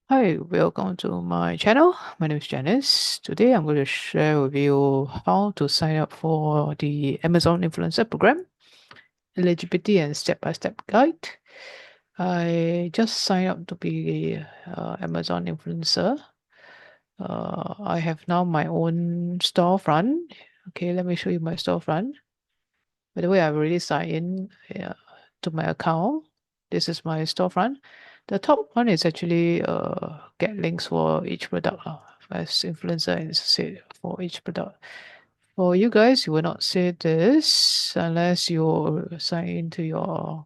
Hi, welcome to my channel. My name is Janice. Today I'm going to share with you how to sign up for the Amazon Influencer Program, eligibility and step-by-step guide. I just signed up to be Amazon influencer. I have now my own storefront. Okay, let me show you my storefront. By the way, I've already signed in to my account. This is my storefront. The top one is actually get links for each product as influencer and say for each product. For you guys, you will not see this unless you sign into your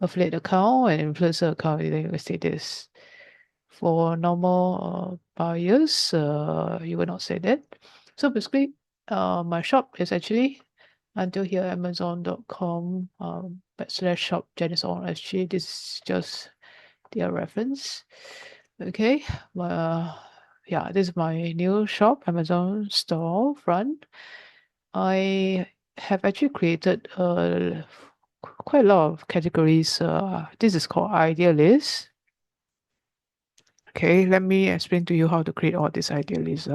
affiliate account and influencer account. Then you will see this. For normal buyers, you will not see that. So basically, my shop is actually until here amazon.com /shop Janice on SG. This is just their reference. Okay, yeah, this is my new shop, Amazon store front. I have actually created quite a lot of categories. This is called idea list. Okay, let me explain to you how to create all these idea lists.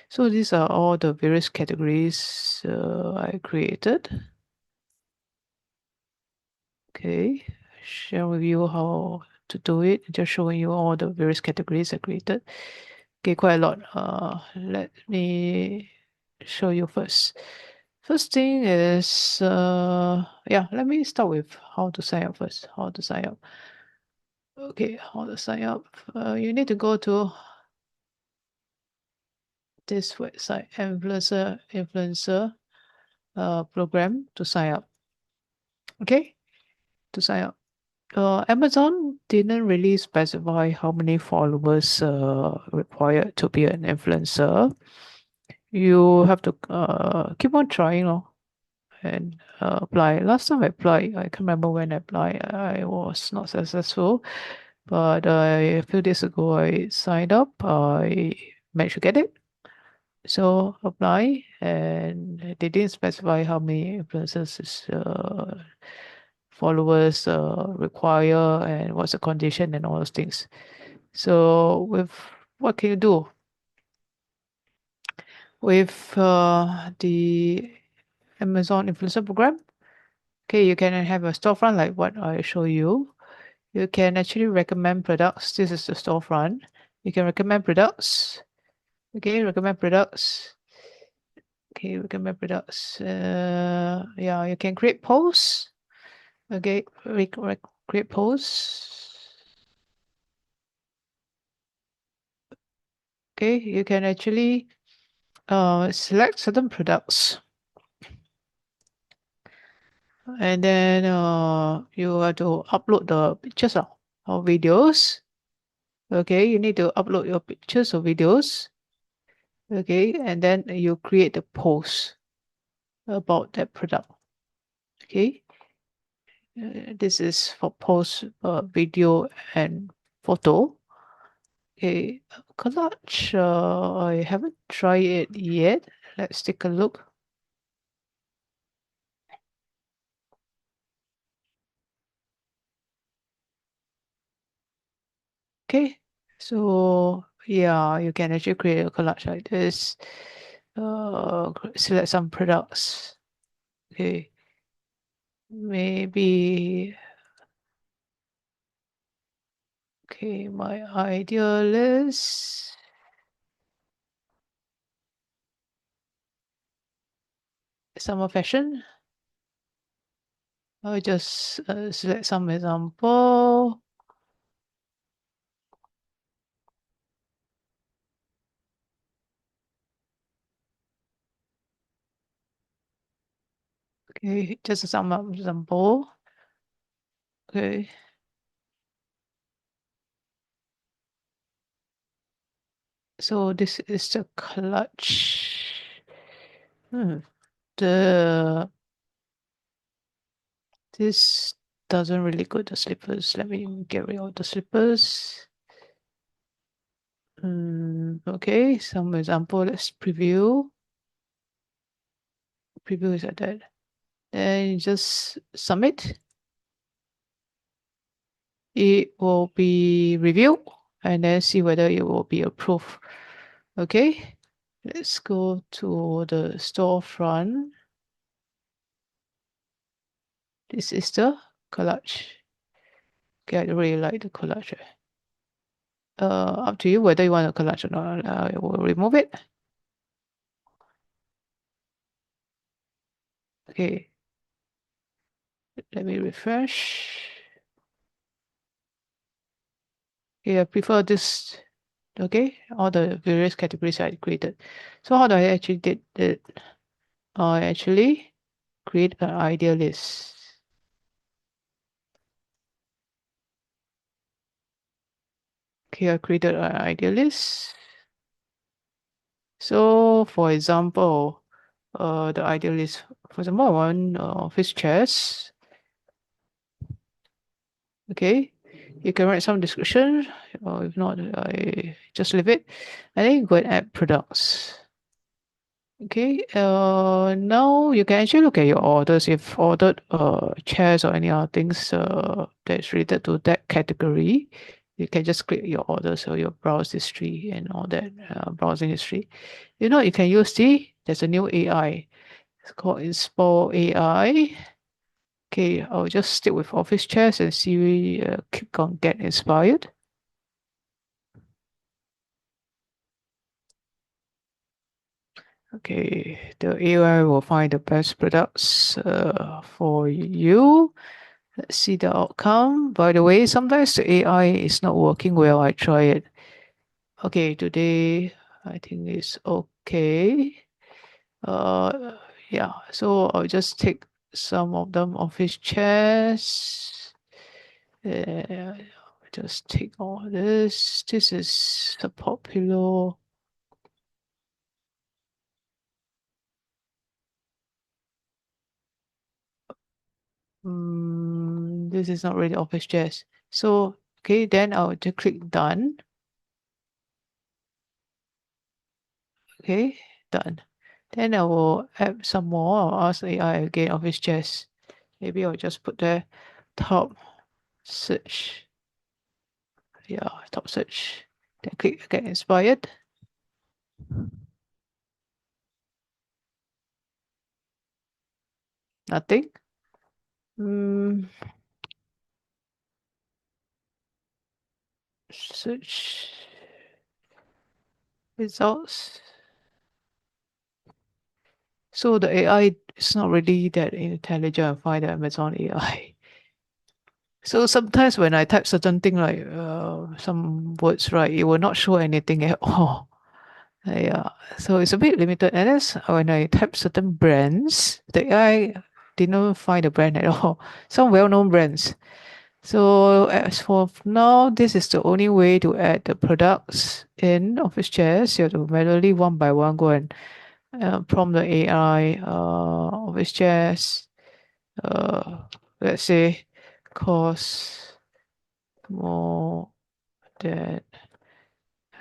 So these are all the various categories I created. Okay, share with you how to do it. Just showing you all the various categories I created. Okay, quite a lot. Let me show you first. First thing is, yeah, let me start with how to sign up first. How to sign up. Okay, how to sign up. You need to go to this website, influencer program to sign up. Okay, to sign up. Amazon didn't really specify how many followers required to be an influencer. You have to keep on trying and apply. Last time I applied, I can't remember when I applied, I was not successful. But a few days ago, I signed up. I managed to get it. So apply, and they didn't specify how many influencers followers require and what's the condition and all those things. So with what can you do with the Amazon influencer program? Okay, you can have a storefront like what I show you. You can actually recommend products. This is the storefront. You can recommend products. Okay, recommend products. Okay, recommend products. Yeah, you can create posts. Okay, create posts. Okay, you can actually select certain products, and then you have to upload the pictures or videos. Okay, you need to upload your pictures or videos. Okay, and then you create the post about that product. Okay, this is for post video and photo. Okay, collage. I haven't tried it yet. Let's take a look. Okay, so yeah, you can actually create a collage like this. Select some products. Okay, maybe. Okay, my ideal list. Summer fashion. I'll just select some example. Okay, just some example. Okay. So this is the clutch. The this doesn't really go to slippers. Let me get rid of the slippers. Okay, some example. Let's preview. Preview is like that. Then just submit. It will be reviewed and then see whether it will be approved. Okay, let's go to the storefront. This is the collage. Okay, I really like the collage. Up to you whether you want a collage or not. I will remove it. Okay, let me refresh. Okay, I prefer this. Okay, all the various categories I created. So how do I actually did it? I actually create an idea list. Okay, I created an idea list. So for example, the idea list, for example, I want office chairs. Okay, you can write some description, or if not, I just leave it. And then you go and add products. Okay, now you can actually look at your orders. If ordered chairs or any other things that's related to that category, you can just click your order, so your browse history and all that browsing history. You know, you can use there's a new AI. It's called Inspo AI. Okay, I'll just stick with office chairs and see click on get inspired. Okay, the AI will find the best products for you. Let's see the outcome. By the way, sometimes the AI is not working well. I try it. Okay, today I think it's okay. Uh, yeah, so I'll just take some of them office chairs. Just take all this. This is a popular. This is not really office chairs. So, okay, then I'll just click done. Okay, done. Then I will add some more. I'll ask AI again, office chairs. Maybe I'll just put there top search. Yeah, top search. Then click get inspired. Nothing. Mm, search results. So the AI is not really that intelligent. Find the Amazon AI. So sometimes when I type certain thing like some words, right, it will not show anything at all. Yeah, so it's a bit limited. And then when I type certain brands, the AI didn't find the brand at all. Some well-known brands. So as for now, this is the only way to add the products in office chairs. You have to manually one by one go and prompt the AI office chairs. Let's say cost more than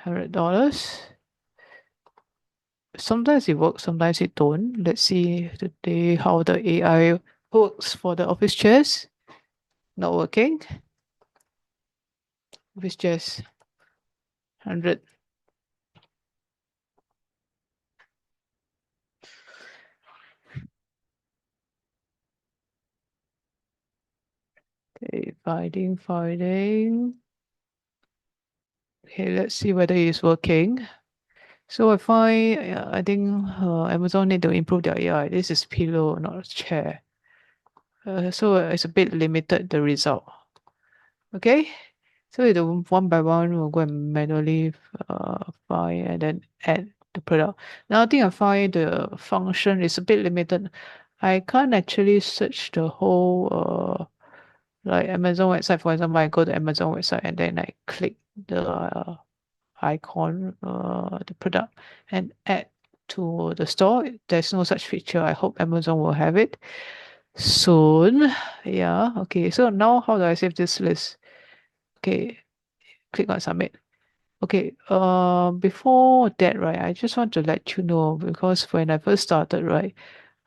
$100. Sometimes it works, sometimes it don't. Let's see today how the AI works for the office chairs. Not working. Office chairs 100. Okay, finding. Okay, let's see whether it's working. So I find, I think Amazon need to improve their AI. This is pillow, not a chair. So it's a bit limited, the result. Okay, so the one by one we'll go and manually find and then add the product. Now I think I find the function is a bit limited. I can't actually search the whole like Amazon website. For example, I go to Amazon website and then I click the icon, the product, and add to the store. There's no such feature. I hope Amazon will have it soon. Yeah. Okay. So now how do I save this list? Okay. Click on submit. Okay. Before that, right, I just want to let you know because when I first started, right,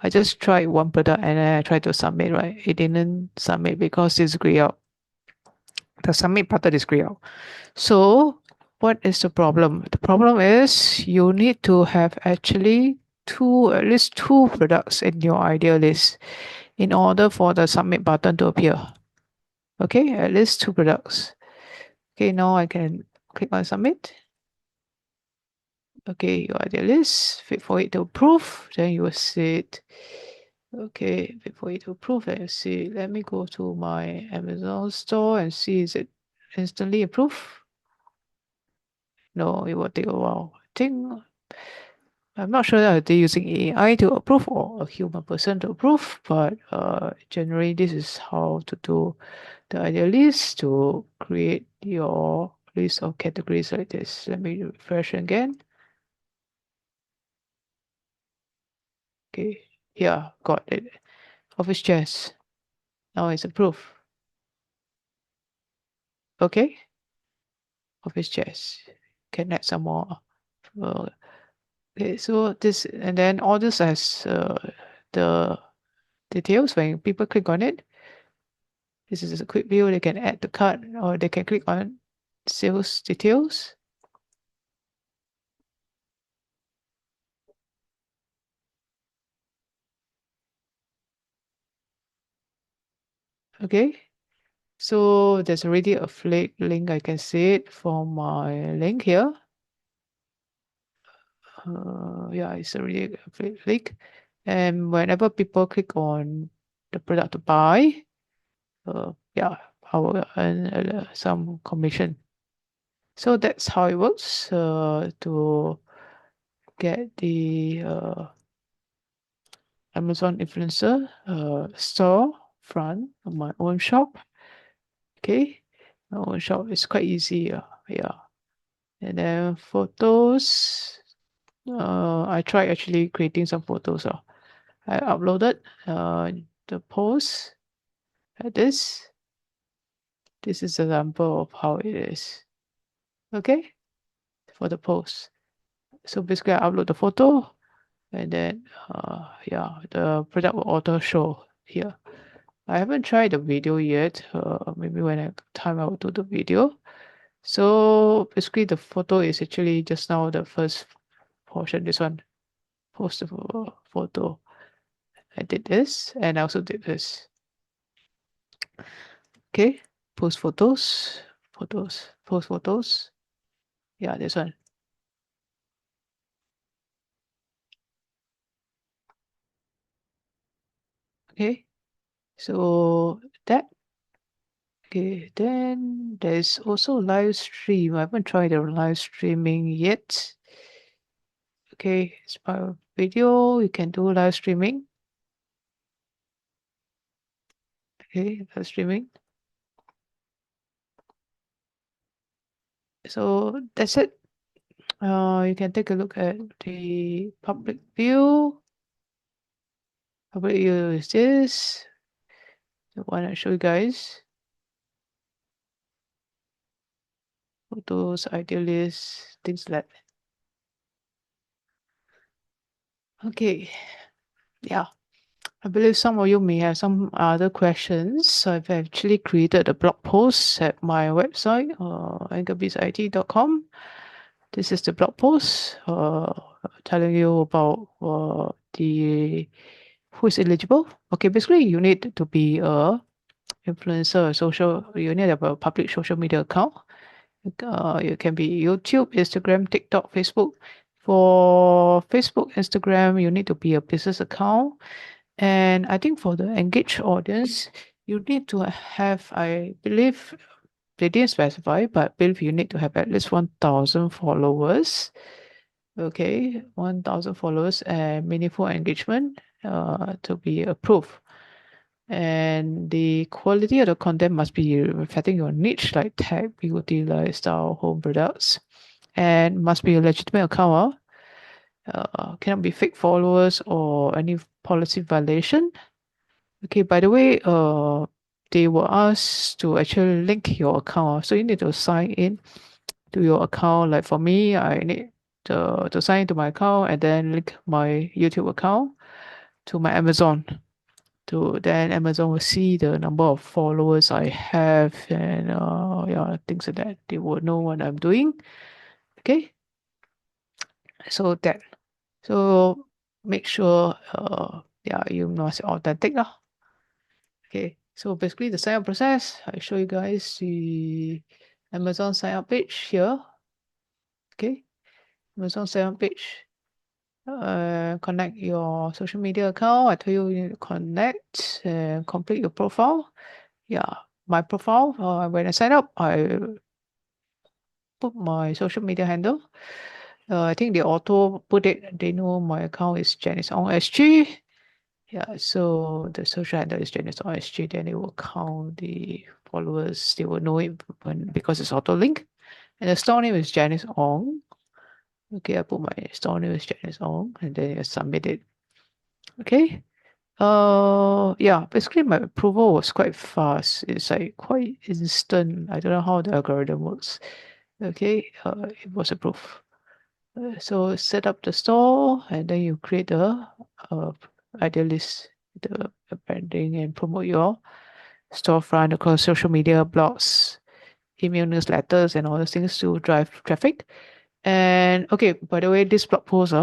I just tried one product and then I tried to submit, right? It didn't submit because it's grayed out. The submit button is grayed out. So what is the problem? The problem is you need to have actually at least two products in your ideal list in order for the submit button to appear. Okay, at least two products. Okay, now I can click on submit. Okay, your ideal list, wait for it to approve, then you will see it. Okay, wait for it to approve, then you see, let me go to my Amazon store and see is it instantly approved? No, it will take a while. I think I'm not sure that they're using AI to approve or a human person to approve, but generally this is how to do the ideal list to create your list of categories like this. Let me refresh again. Okay, yeah, got it. Office chairs. Now it's approved. Okay, office chairs. Can add some more. Uh, okay, so this and then all this has the details when people click on it. This is a quick view. They can add the card or they can click on sales details. Okay, so there's already a affiliate link. I can see it from my link here. Yeah, it's already a affiliate link. And whenever people click on the product to buy, yeah, I will earn some commission. So that's how it works to get the Amazon influencer store front of my own shop. Okay, my own shop is quite easy. Yeah, and then photos. I tried actually creating some photos. I uploaded the post like this. This is an example of how it is. Okay, for the post. So basically, I upload the photo, and then yeah, the product will auto show here. I haven't tried the video yet. Maybe when I time I will do the video. So basically, the photo is actually just now the first portion. This one, post the photo. I did this, and I also did this. Okay, post photos, post photos. Yeah, this one. Okay, so that. Okay, then there's also live stream. I haven't tried the live streaming yet. Okay, it's part of video. You can do live streaming. Okay, live streaming. So that's it. You can take a look at the public view. Public view is this. The one I show you guys. Photos, idealists, things like that. Okay, yeah. I believe some of you may have some other questions. So I've actually created a blog post at my website, anchorbeatsit.com. This is the blog post telling you about the who is eligible. Okay, basically you need to be a influencer, you need to have a public social media account. It can be YouTube, Instagram, TikTok, Facebook. For Facebook, Instagram, you need to be a business account. And I think for the engaged audience, you need to have, I believe, they didn't specify, but I believe you need to have at least 1,000 followers. Okay, 1,000 followers and meaningful engagement to be approved. And the quality of the content must be reflecting your niche, like tech, beauty, lifestyle, home products, and must be a legitimate account. Cannot be fake followers or any policy violation. Okay, by the way, they will ask to actually link your account. So you need to sign in to your account. Like for me, I need to sign into my account and then link my YouTube account to my Amazon. to then Amazon will see the number of followers I have, and yeah, things like that. They will know what I'm doing. Okay, so that, so make sure yeah, you must authentic lah. Okay, so basically the sign up process, I show you guys the Amazon sign up page here. Okay, Amazon sign up page. Connect your social media account. I told you you need to connect and complete your profile. Yeah, my profile. When I sign up, I put my social media handle. I think they auto put it. They know my account is Janice on SG. Yeah, so the social handle is Janice on SG. Then it will count the followers. They will know it because it's auto link. And the store name is Janice Ong. Okay, I put my store name is Janice Ong, and then I submit it. Okay. Yeah, basically my approval was quite fast. It's like quite instant. I don't know how the algorithm works. Okay, it was approved. So set up the store, and then you create the ideal list, the branding, and promote your storefront across social media, blogs, email newsletters, and all those things to drive traffic. And okay, by the way, this blog post,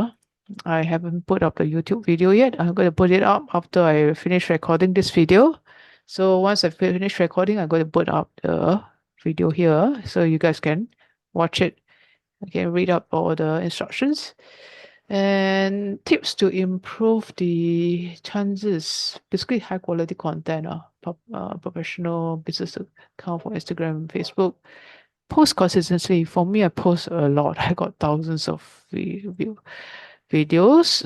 I haven't put up the YouTube video yet. I'm going to put it up after I finish recording this video. So once I finish recording, I'm going to put up the video here so you guys can watch it. You can read up all the instructions and tips to improve the chances. Basically, high quality content, professional business account for Instagram, Facebook. Post consistently. For me, I post a lot. I got thousands of videos.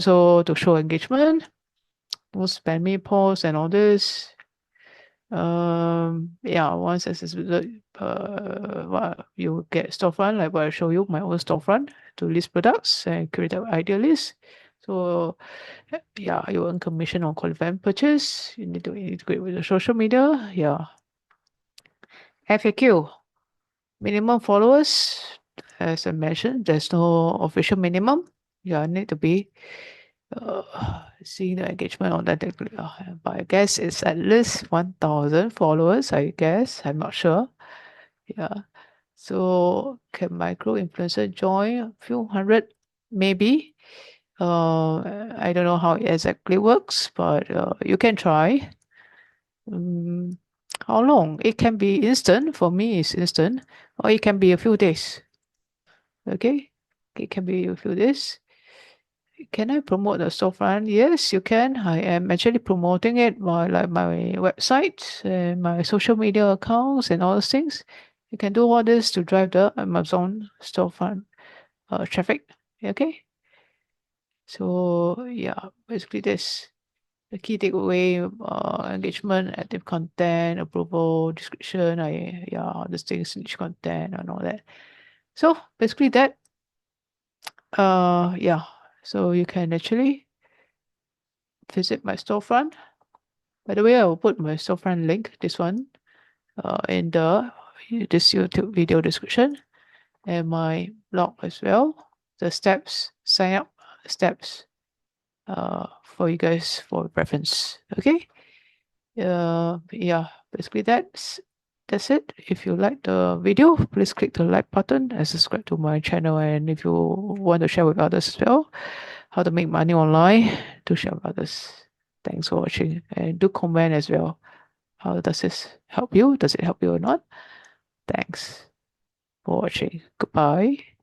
So to show engagement, don't spam me posts and all this. Yeah, once you get storefront, like what I show you, my own storefront to list products and create an ideal list. So yeah, you earn commission on qualified purchase. You need to integrate with the social media. Yeah. FAQ. Minimum followers, as I mentioned, there's no official minimum. You need to be seeing the engagement on that. But I guess it's at least 1,000 followers, I guess. I'm not sure. Yeah. So can micro influencer join a few hundred? Maybe. I don't know how it exactly works, but you can try. Um, how long? It can be instant. For me, it's instant, or it can be a few days. Okay, it can be a few days. Can I promote the storefront? Yes, you can. I am actually promoting it by like my website and my social media accounts and all those things. You can do all this to drive the Amazon storefront traffic. Okay, so yeah, basically this the key takeaway: engagement, active content, approval, description. Yeah, all these things, niche content, and all that. So basically that. Yeah. So you can actually visit my storefront. By the way, I will put my storefront link, this one, in this YouTube video description and my blog as well. The steps, sign up steps, for you guys for reference. Okay. Yeah. Basically that's it. If you like the video, please click the like button and subscribe to my channel. And if you want to share with others as well, how to make money online, to share with others. Thanks for watching, and do comment as well. How does this help you? Does it help you or not? Thanks for watching. Goodbye.